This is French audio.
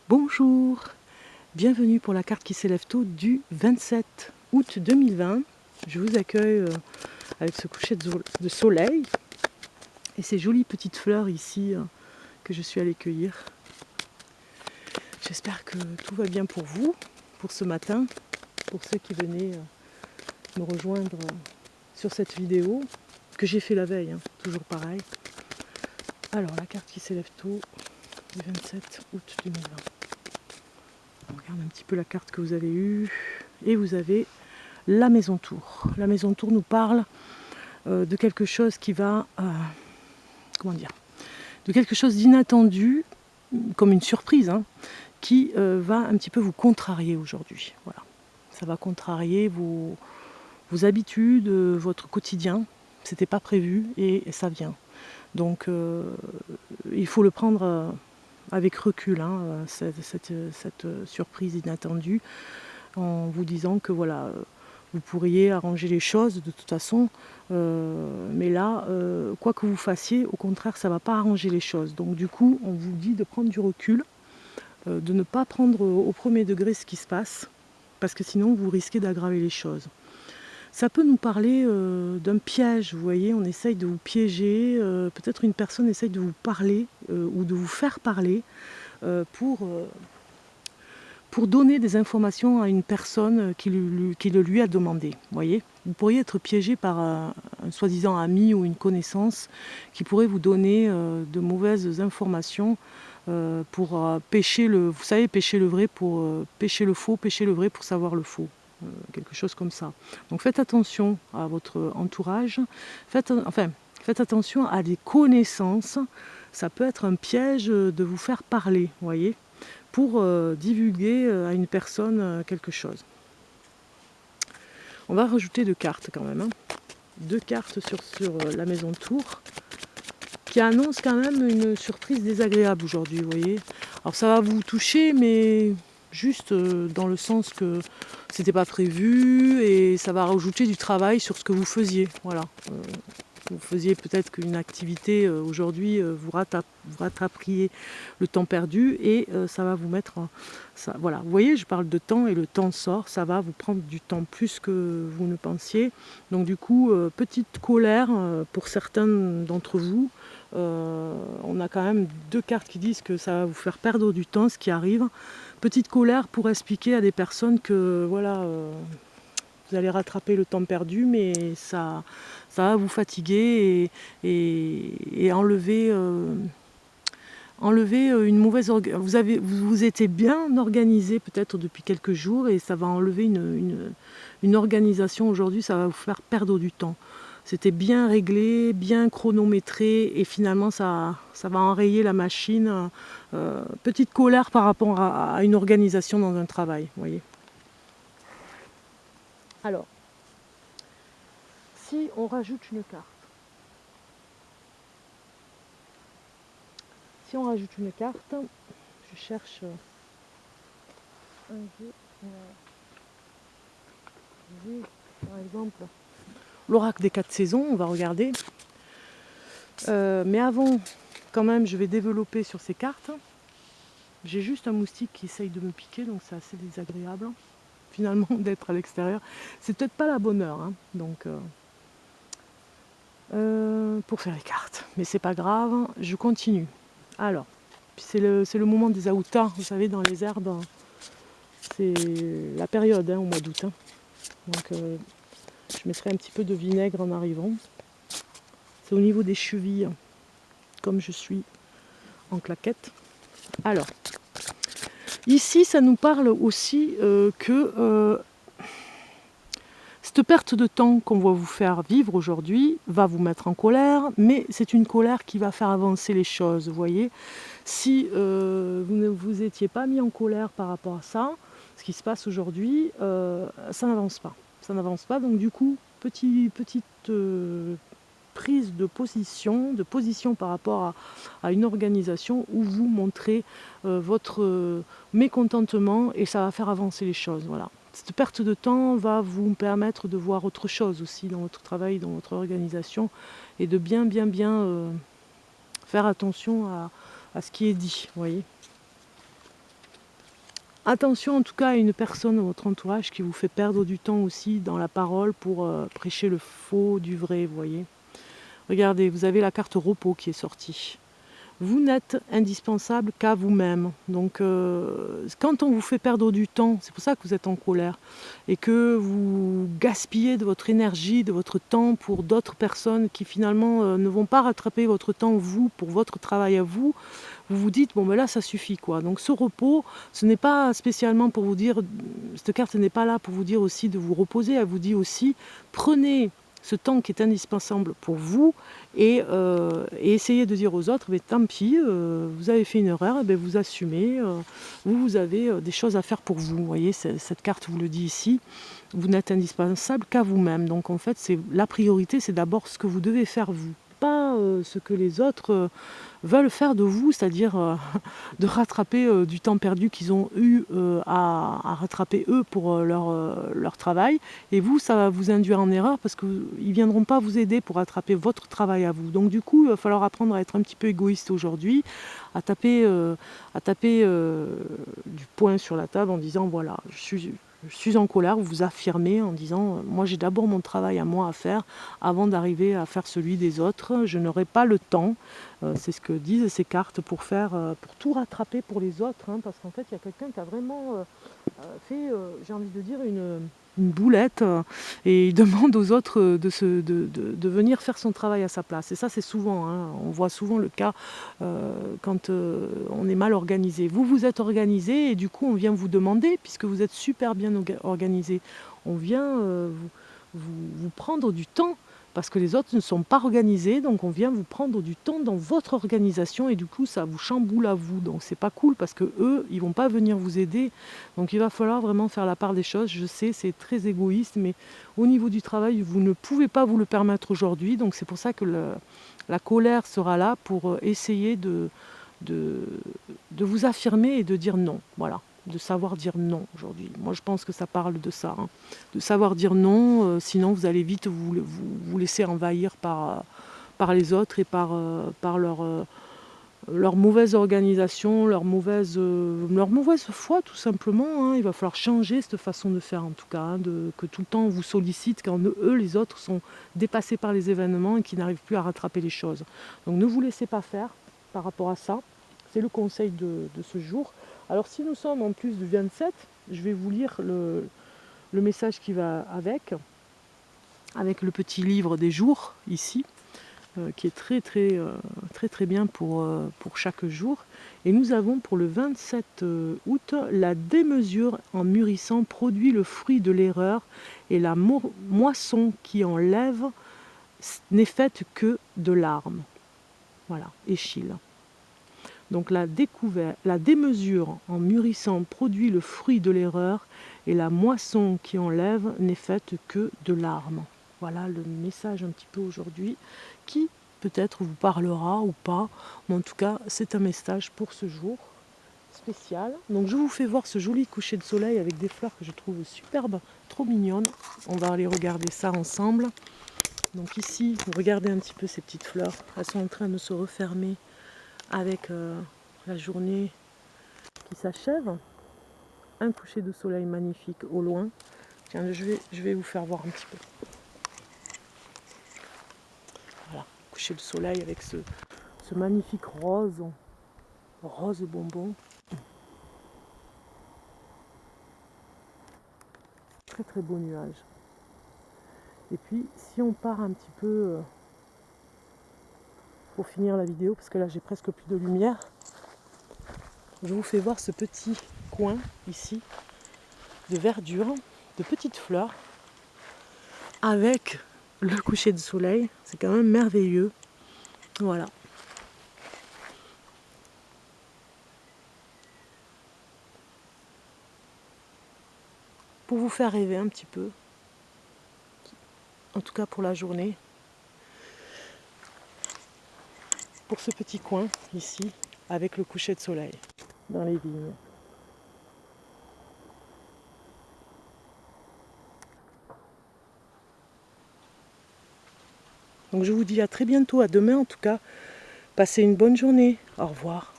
Bonjour, bienvenue pour la carte qui s'élève tôt du 27 août 2020. Je vous accueille avec ce coucher de soleil et ces jolies petites fleurs ici que je suis allée cueillir. J'espère que tout va bien pour vous, pour ce matin, pour ceux qui venaient me rejoindre sur cette vidéo que j'ai fait la veille, toujours pareil. Alors la carte qui s'élève tôt du 27 août 2020. On regarde un petit peu la carte que vous avez eue et vous avez la maison tour. La maison tour nous parle de quelque chose qui va, de quelque chose d'inattendu, comme une surprise, qui va un petit peu vous contrarier aujourd'hui. Voilà. Ça va contrarier vos habitudes, votre quotidien. C'était pas prévu et ça vient. Donc il faut le prendre avec recul, cette surprise inattendue, en vous disant que voilà, vous pourriez arranger les choses de toute façon, mais là, quoi que vous fassiez, au contraire, ça ne va pas arranger les choses. Donc du coup, on vous dit de prendre du recul, de ne pas prendre au premier degré ce qui se passe, parce que sinon vous risquez d'aggraver les choses. Ça peut nous parler d'un piège, vous voyez, on essaye de vous piéger, peut-être une personne essaye de vous parler ou de vous faire parler pour donner des informations à une personne qui le lui a demandé. Voyez, vous pourriez être piégé par un soi-disant ami ou une connaissance qui pourrait vous donner de mauvaises informations pour pêcher vous savez, pêcher le vrai pour pêcher le faux, pêcher le vrai pour savoir le faux. Quelque chose comme ça. Donc faites attention à votre entourage, faites attention à des connaissances. Ça peut être un piège de vous faire parler, voyez, pour divulguer à une personne quelque chose. On va rajouter 2 cartes quand même. 2 cartes sur la maison tour qui annoncent quand même une surprise désagréable aujourd'hui, vous voyez. Alors ça va vous toucher, mais juste dans le sens que c'était pas prévu et ça va rajouter du travail sur ce que vous faisiez. Voilà. Vous faisiez peut-être qu'une activité aujourd'hui, vous rattraperiez le temps perdu et ça va vous mettre... voilà, vous voyez, je parle de temps et le temps sort, ça va vous prendre du temps plus que vous ne pensiez. Donc du coup, petite colère pour certains d'entre vous. On a quand même 2 cartes qui disent que ça va vous faire perdre du temps, ce qui arrive. Petite colère pour expliquer à des personnes que voilà... vous allez rattraper le temps perdu, mais ça va vous fatiguer et enlever une mauvaise vous étiez bien organisé peut-être depuis quelques jours et ça va enlever une organisation aujourd'hui, ça va vous faire perdre du temps. C'était bien réglé, bien chronométré et finalement ça va enrayer la machine. Petite colère par rapport à une organisation dans un travail, vous voyez. Alors, si on rajoute une carte, je cherche un jeu, par exemple, l'oracle des 4 saisons, on va regarder. Mais avant, quand même, je vais développer sur ces cartes. J'ai juste un moustique qui essaye de me piquer, donc c'est assez désagréable, finalement, d'être à l'extérieur. C'est peut-être pas la bonne heure, donc... pour faire les cartes, mais c'est pas grave, je continue. Alors, c'est le moment des aoutas, vous savez, dans les herbes, c'est la période au mois d'août. Donc je mettrai un petit peu de vinaigre en arrivant. C'est au niveau des chevilles, comme je suis en claquette. Alors, ici ça nous parle aussi que cette perte de temps qu'on va vous faire vivre aujourd'hui va vous mettre en colère, mais c'est une colère qui va faire avancer les choses, vous voyez. Si vous ne vous étiez pas mis en colère par rapport à ça, ce qui se passe aujourd'hui, ça n'avance pas. Ça n'avance pas, donc du coup, petite prise de position par rapport à une organisation où vous montrez votre mécontentement et ça va faire avancer les choses, voilà. Cette perte de temps va vous permettre de voir autre chose aussi dans votre travail, dans votre organisation et de bien faire attention à ce qui est dit, vous voyez. attention en tout cas à une personne dans votre entourage qui vous fait perdre du temps aussi dans la parole pour prêcher le faux du vrai, vous voyez. Regardez, vous avez la carte repos qui est sortie. Vous n'êtes indispensable qu'à vous-même. Donc quand on vous fait perdre du temps, c'est pour ça que vous êtes en colère, et que vous gaspillez de votre énergie, de votre temps pour d'autres personnes qui finalement ne vont pas rattraper votre temps, vous, pour votre travail à vous, vous vous dites, bon ben là ça suffit quoi. Donc ce repos, ce n'est pas spécialement pour vous dire, cette carte n'est pas là pour vous dire aussi de vous reposer, elle vous dit aussi, prenez ce temps qui est indispensable pour vous et essayez de dire aux autres, mais tant pis, vous avez fait une erreur, ben vous assumez, vous avez des choses à faire pour vous. Vous voyez, cette carte vous le dit ici, vous n'êtes indispensable qu'à vous-même. Donc en fait, la priorité, c'est d'abord ce que vous devez faire vous, pas ce que les autres veulent faire de vous, c'est-à-dire de rattraper du temps perdu qu'ils ont eu à rattraper eux pour leur travail. Et vous, ça va vous induire en erreur parce qu'ils ne viendront pas vous aider pour rattraper votre travail à vous. Donc du coup, il va falloir apprendre à être un petit peu égoïste aujourd'hui, à taper du poing sur la table en disant voilà, je suis en colère, vous vous affirmez en disant moi j'ai d'abord mon travail à moi à faire avant d'arriver à faire celui des autres, je n'aurai pas le temps, c'est ce que disent ces cartes pour tout rattraper pour les autres, hein, parce qu'en fait il y a quelqu'un qui a vraiment fait, j'ai envie de dire, une boulette et il demande aux autres de venir faire son travail à sa place. Et ça c'est souvent, hein, on voit souvent le cas quand on est mal organisé. Vous, vous êtes organisé et du coup on vient vous demander, puisque vous êtes super bien organisé, on vient vous prendre du temps parce que les autres ne sont pas organisés, donc on vient vous prendre du temps dans votre organisation et du coup ça vous chamboule à vous, donc c'est pas cool parce que eux ils vont pas venir vous aider, donc il va falloir vraiment faire la part des choses. Je sais, c'est très égoïste, mais au niveau du travail vous ne pouvez pas vous le permettre aujourd'hui, donc c'est pour ça que la colère sera là pour essayer de vous affirmer et de dire non, voilà, de savoir dire non aujourd'hui. Moi je pense que ça parle de ça, hein. De savoir dire non, sinon vous allez vite vous laisser envahir par les autres et par leur mauvaise organisation, leur mauvaise foi tout simplement, hein. Il va falloir changer cette façon de faire en tout cas, hein, que tout le temps on vous sollicite quand eux les autres sont dépassés par les événements et qui n'arrivent plus à rattraper les choses. Donc ne vous laissez pas faire par rapport à ça, c'est le conseil de ce jour. Alors si nous sommes en plus du 27, je vais vous lire le message qui va avec le petit livre des jours ici, qui est très bien pour chaque jour. Et nous avons pour le 27 août, la démesure en mûrissant produit le fruit de l'erreur et la moisson qui enlève n'est faite que de larmes. Voilà, Échille. Donc la démesure en mûrissant produit le fruit de l'erreur et la moisson qui enlève n'est faite que de larmes. Voilà le message un petit peu aujourd'hui qui peut-être vous parlera ou pas, mais en tout cas c'est un message pour ce jour spécial. Donc je vous fais voir ce joli coucher de soleil avec des fleurs que je trouve superbes, trop mignonnes. On va aller regarder ça ensemble. Donc ici, regardez un petit peu ces petites fleurs, elles sont en train de se refermer avec la journée qui s'achève. Un coucher de soleil magnifique au loin. Tiens, je vais vous faire voir un petit peu. Voilà, coucher de soleil avec ce magnifique rose bonbon. Très beau nuage. Et puis, si on part un petit peu pour finir la vidéo, parce que là j'ai presque plus de lumière, je vous fais voir ce petit coin ici de verdure, de petites fleurs, avec le coucher de soleil. C'est quand même merveilleux. Voilà. Pour vous faire rêver un petit peu, en tout cas pour la journée, pour ce petit coin ici, avec le coucher de soleil dans les vignes. Donc je vous dis à très bientôt, à demain en tout cas. Passez une bonne journée. Au revoir.